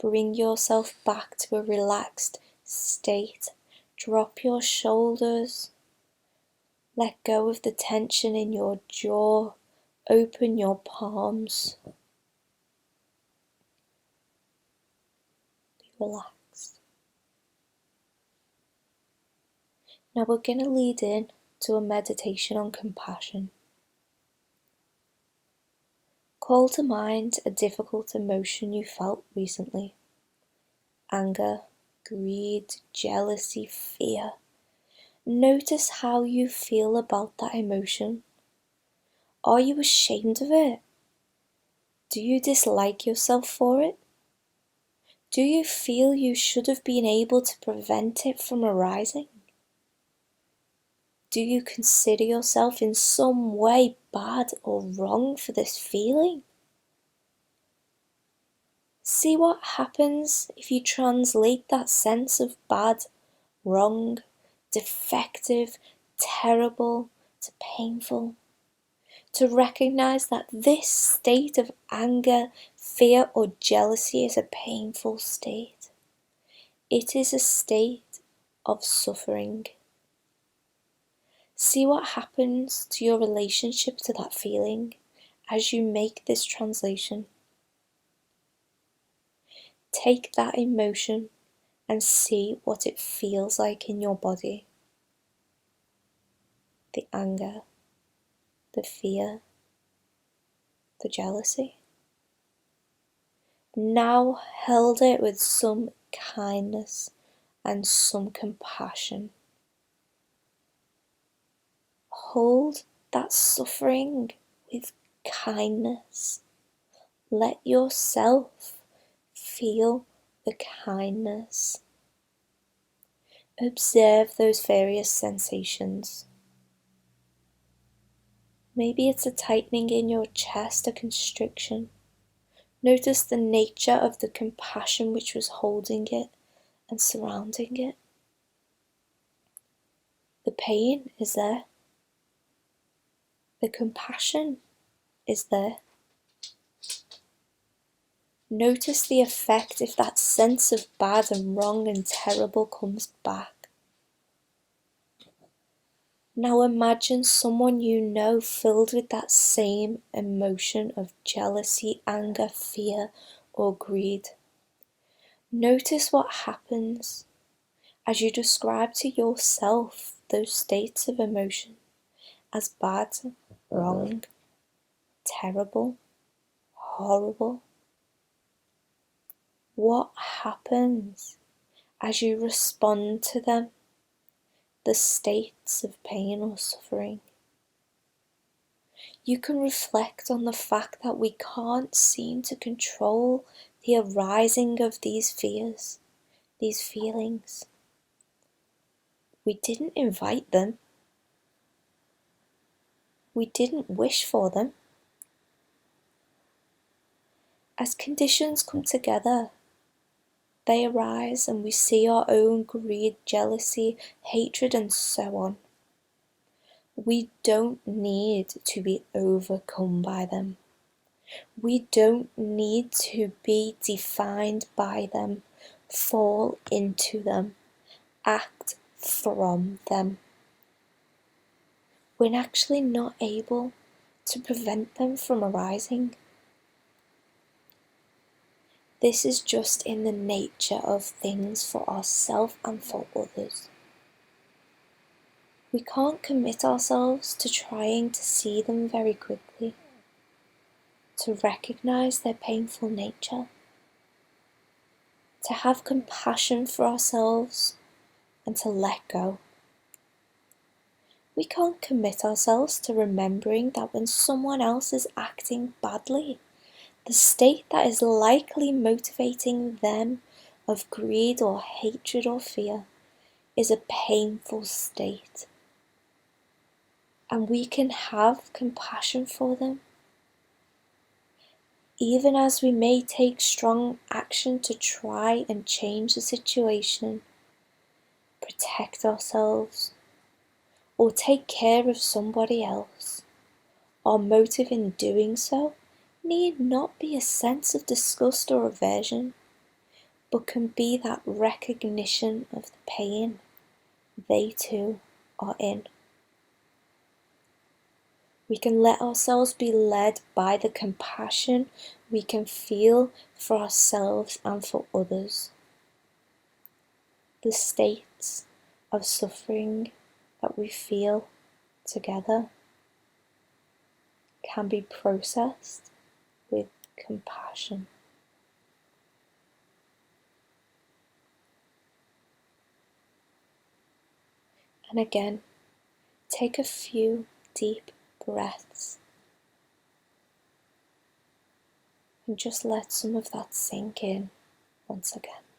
Bring yourself back to a relaxed state. Drop your shoulders. Let go of the tension in your jaw. Open your palms. Be relaxed. Now we're going to lead in to a meditation on compassion. Call to mind a difficult emotion you felt recently. Anger, greed, jealousy, fear. Notice how you feel about that emotion. Are you ashamed of it? Do you dislike yourself for it? Do you feel you should have been able to prevent it from arising? Do you consider yourself in some way bad or wrong for this feeling? See what happens if you translate that sense of bad, wrong, defective, terrible to painful. To recognize that this state of anger, fear, or jealousy is a painful state. It is a state of suffering. See what happens to your relationship to that feeling as you make this translation. Take that emotion and see what it feels like in your body. The anger, the fear, the jealousy. Now hold it with some kindness and some compassion. Hold that suffering with kindness. Let yourself feel the kindness. Observe those various sensations. Maybe it's a tightening in your chest, a constriction. Notice the nature of the compassion which was holding it and surrounding it. The pain is there. The compassion is there. Notice the effect if that sense of bad and wrong and terrible comes back. Now imagine someone you know filled with that same emotion of jealousy, anger, fear, or greed. Notice what happens as you describe to yourself those states of emotion as bad, wrong, terrible, horrible. What happens as you respond to them, the states of pain or suffering? You can reflect on the fact that we can't seem to control the arising of these fears, these feelings. We didn't invite them. We didn't wish for them. As conditions come together, they arise and we see our own greed, jealousy, hatred, and so on. We don't need to be overcome by them. We don't need to be defined by them, fall into them, act from them. We're actually not able to prevent them from arising. This is just in the nature of things for ourselves and for others. We can't commit ourselves to trying to see them very quickly, to recognize their painful nature, to have compassion for ourselves and to let go. We can't commit ourselves to remembering that when someone else is acting badly, the state that is likely motivating them of greed or hatred or fear is a painful state. And we can have compassion for them, even as we may take strong action to try and change the situation, protect ourselves, or take care of somebody else. Our motive in doing so need not be a sense of disgust or aversion. but can be that recognition of the pain they too are in. We can let ourselves be led by the compassion we can feel for ourselves and for others. The states of suffering that we feel together can be processed with compassion. And again, take a few deep breaths and just let some of that sink in once again.